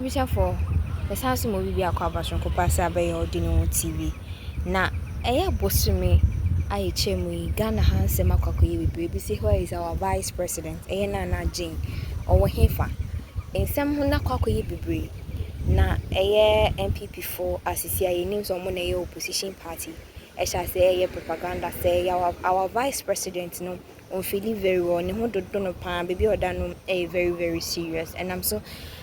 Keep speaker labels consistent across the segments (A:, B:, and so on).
A: Bisha for the house movie be a kwabashon ko pasa be ordinary TV. Na eya bosumi aye chemu Ghana hanse makwakoye bebre say where is our vice president Naana Jane or hefa. Ensem ho na kwakoye bebre na eye MPP for asisi aye names on na opposition party. I shall say propaganda say our vice president no on feeling very well ne ho dodo pan baby odano very very serious and I'm so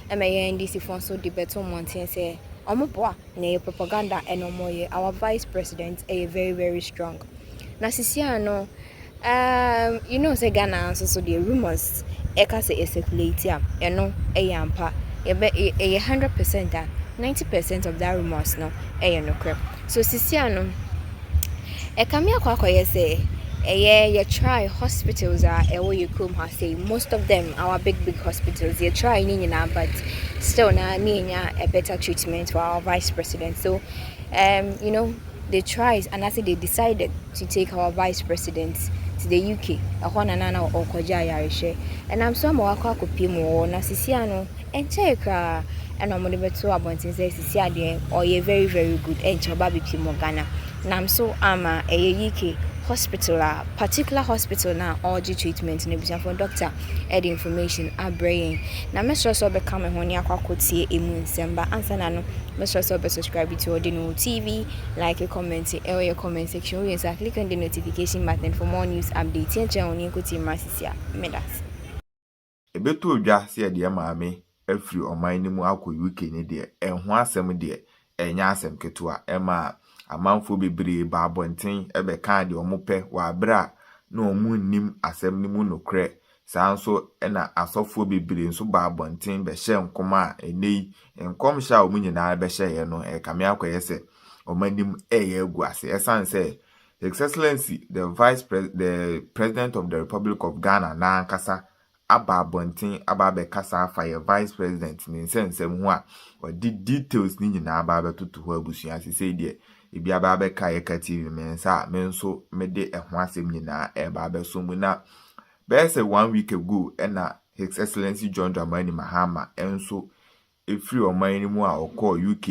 A: NDC for so debate on mountain say omoboa na propaganda and omoye our vice president very very strong na sisia no you know say Ghana so the rumors eka say circulate am eno ampa e 100% 90% of that rumors no no crap so sisia no Ekamia kwakoye say you try hospitals you come say most of them our big hospitals you try but still need a better treatment for our vice president. So you know they tried and I say they decided to take our vice president to the UK and I'm so more akopimo na sisiano enche and I'm going to abontin say sisia or you very very good enche baby pimo Ghana. Nam so ama a UK hospital particular hospital now urgent treatment in the for doctor add information brain. Now make sure so become a honey akwakotie emu December answer na no make sure so be subscribe to Ordinary TV, like a comment your comment section we click on the notification button for more news updates and channel on Yinko Masisia Medas.
B: Ebetu odwa se de maame afiri oman ni mu akọ UK ni de enho asem de enya asem ketua ema amanfo bebre ba abonten ebe kan de omope wa bra na omu nim asem ni mu nokre sanso na asofo bebre nso ba abonten be hye nkoma enei nkom sha omu nyina be hye ye no kame akoye se omanim eye egu ase esanse His Excellency the President of the Republic of Ghana na nkasa aba bontin aba be kasa fire vice president ni nsensem ho a odi details ni nyina aba betutu ho abusua sese de ebi aba be ka TV mensa menso mede ho asem nyina eba be so mu na be say 1 week ago na His Excellency John Dramani Mahama enso efiri oman ni mu a okọ UK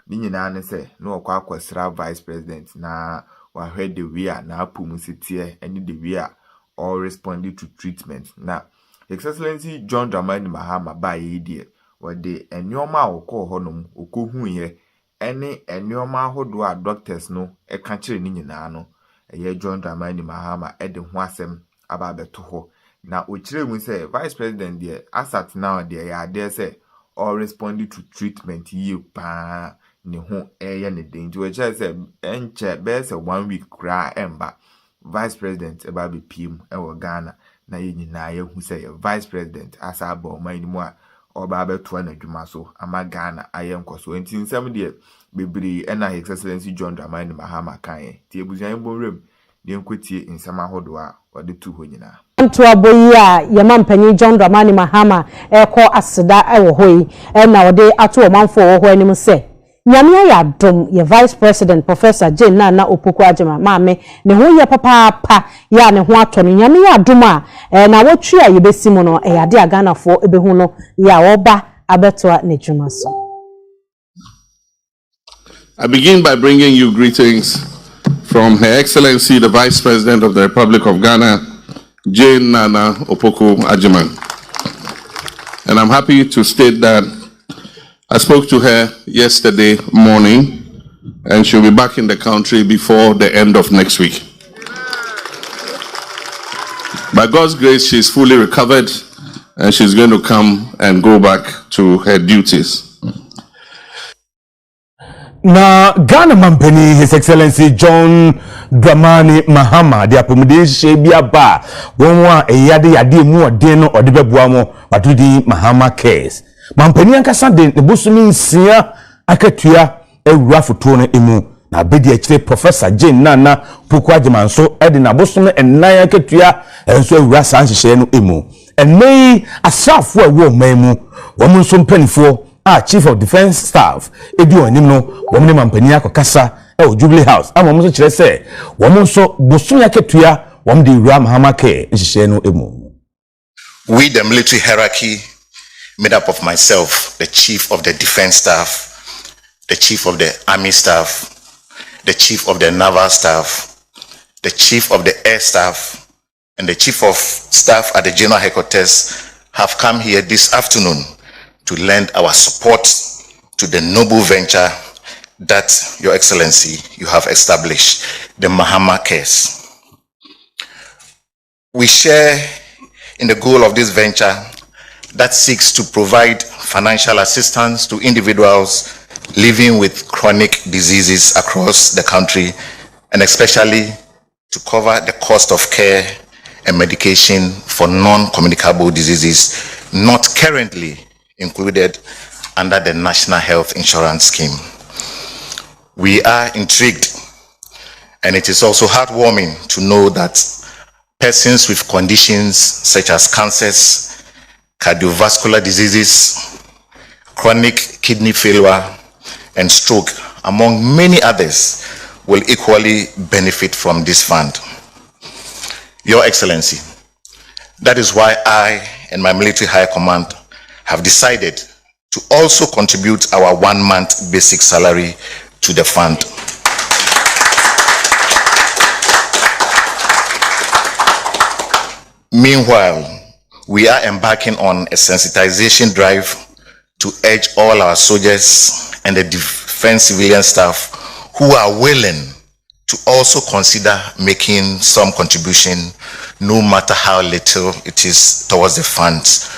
B: ni nyina ne se na okọ akwasra vice president na wa hwe de we a na apum sitie eni de we a all responded to treatment na His Excellency John Dramani Mahama ba yedie wode enioma okọ honom okohuye ene enioma ahodo a doctors no eka kire ni nyina no eye John Dramani Mahama ede ho asem aba beto ho na okire mu say vice president there asat now there ya there say all responded to treatment ye pa ne ho eye ne denji we say enche be say 1 week kra emba vice president eba be pim e Ghana na ye nyina ye hu say vice president asa ba o man mu a oba beto na dwuma so ama Ghana aye nkoso enti nsem de bebiri na His Excellency John Dramani Mahama kan ti ebuzian bonrem de nkotie nsem ahodo a ode tu ho nyina
C: nto aboyi a yemampanyi John Dramani Mahama ekọ aseda ewo hoyi na ode ato omanfo wo ho anim se nyame ya dom ye vice president Professor Jane Naana Opoku Agyeman maame ne ho ye papa ya ne ho ato no nyame ya dom a na wotwe a yebesi mu no ya de aganafo ebehu no ya oba abeto ne dwuma so.
D: I begin by bringing you greetings from Her Excellency the Vice President of the Republic of Ghana, Jane Naana Opoku Agyeman. And I'm happy to state that I spoke to her yesterday morning and she'll be back in the country before the end of next week. By God's grace, she's fully recovered and she's going to come and go back to her duties.
E: Na Ghana Mampeni, His Excellency John Dramani Mahama, the accommodation biaba, wonwa yadi mu odeno odibebuamo, batudi Mahama case. Mampeni ankasa de nebusumi nsia akatua ewura fotone emu na bedi akire Professor Jane Naana Opoku Agyeman so edi na busumi enan akatua enso ewura sanhyehyɛ no emu. Enei asrafo ewo manu, wɔn nso mpanifo Chief of Defense Staff edu onim no womne mampani akokasa e Jubilee House amom so kire se wom so bosumi aketua womde wura Mahama ke nhyehyɛ no emu.
F: We the military hierarchy made up of myself, the Chief of the Defense Staff, the Chief of the Army Staff, the Chief of the Naval Staff, the Chief of the Air Staff, and the Chief of Staff at the General Headquarters have come here this afternoon to lend our support to the noble venture that, Your Excellency, you have established, the Mahama Cares. We share in the goal of this venture that seeks to provide financial assistance to individuals living with chronic diseases across the country, and especially to cover the cost of care and medication for non-communicable diseases not currently included under the National Health Insurance Scheme. We are intrigued, and it is also heartwarming to know that persons with conditions such as cancers, cardiovascular diseases, chronic kidney failure, and stroke, among many others, will equally benefit from this fund. Your Excellency, that is why I and my military high command have decided to also contribute our 1 month basic salary to the fund. Meanwhile, we are embarking on a sensitization drive to urge all our soldiers and the defense civilian staff who are willing to also consider making some contribution, no matter how little it is, towards the funds,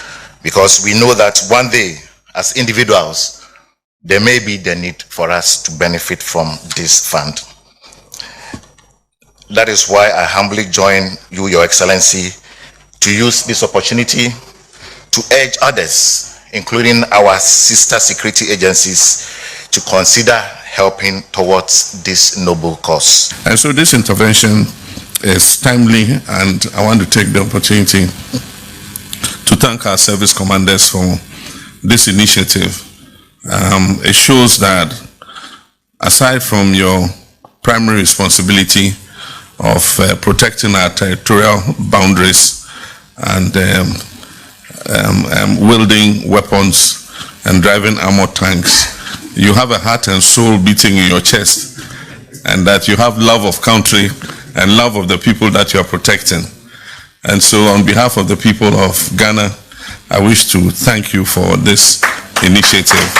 F: because we know that one day, as individuals, there may be the need for us to benefit from this fund. That is why I humbly join you, Your Excellency, to use this opportunity to urge others, including our sister security agencies, to consider helping towards this noble cause.
D: And so this intervention is timely, and I want to take the opportunity to thank our service commanders for this initiative. It shows that aside from your primary responsibility of protecting our territorial boundaries and wielding weapons and driving armored tanks, you have a heart and soul beating in your chest, and that you have love of country and love of the people that you are protecting. And so on behalf of the people of Ghana, I wish to thank you for this initiative.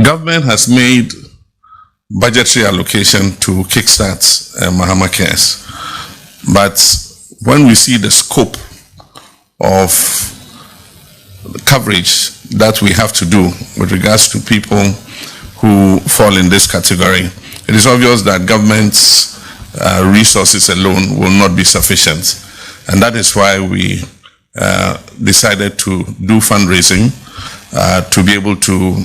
D: Government has made budgetary allocation to kickstart Mahama Cares, but when we see the scope of the coverage that we have to do with regards to people who fall in this category, it is obvious that government's resources alone will not be sufficient. And that is why we decided to do fundraising to be able to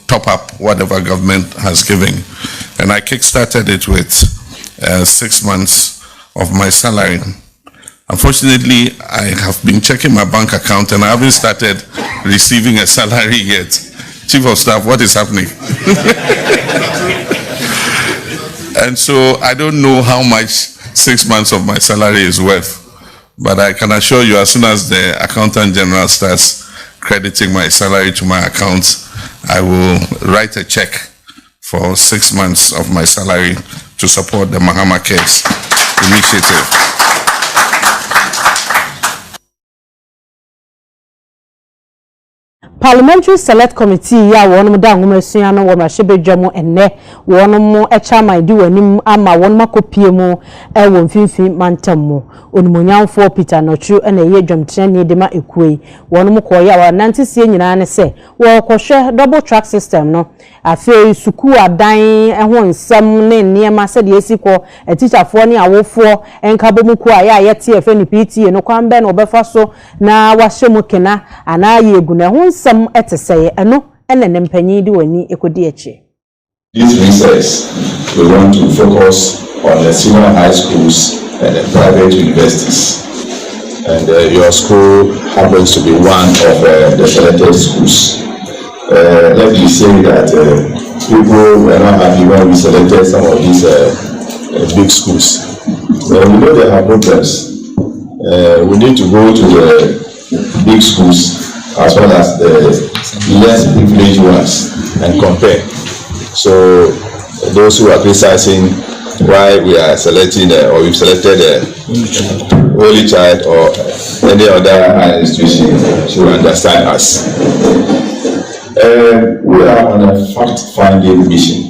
D: top up whatever government has given. And I kick-started it with 6 months of my salary. Unfortunately, I have been checking my bank account and I haven't started receiving a salary yet. Chief of Staff, what is happening? And so I don't know how much 6 months of my salary is worth, but I can assure you, as soon as the Accountant General starts crediting my salary to my account, I will write a check for 6 months of my salary to support the Mahama Cares initiative.
C: Parliamentary Select Committee ya wonum da nwomasuya no womahebedwam enne wonum echaman di wanim ama wonum akopie mu ewo mfimfin mantam mu onimonyamfo Peter Nochu ena ye dwamtrene de ma ekuei wonum koya wa nantesie nyina ne se wo kohwe double track system no afei suku adan eho nsam ne niema se de esiko teacherfo ne awofo enkabomu ko aya yete efe ni PTA no kwambe na obefa so na wahye kena ana ye egu na ho some eteseye eno ene mpanyi di wani ekodi eche.
G: This recess we want to focus on the senior high schools and the private universities, and your school happens to be one of the selected schools. Let me say that people were not happy when we selected some of these big schools. We know they have problems. we need to go to the big schools as well as the less privileged ones and compare. So those who are criticizing why we are selecting or we've selected a Holy Child or any other higher institution should understand us. We are on a fact-finding mission.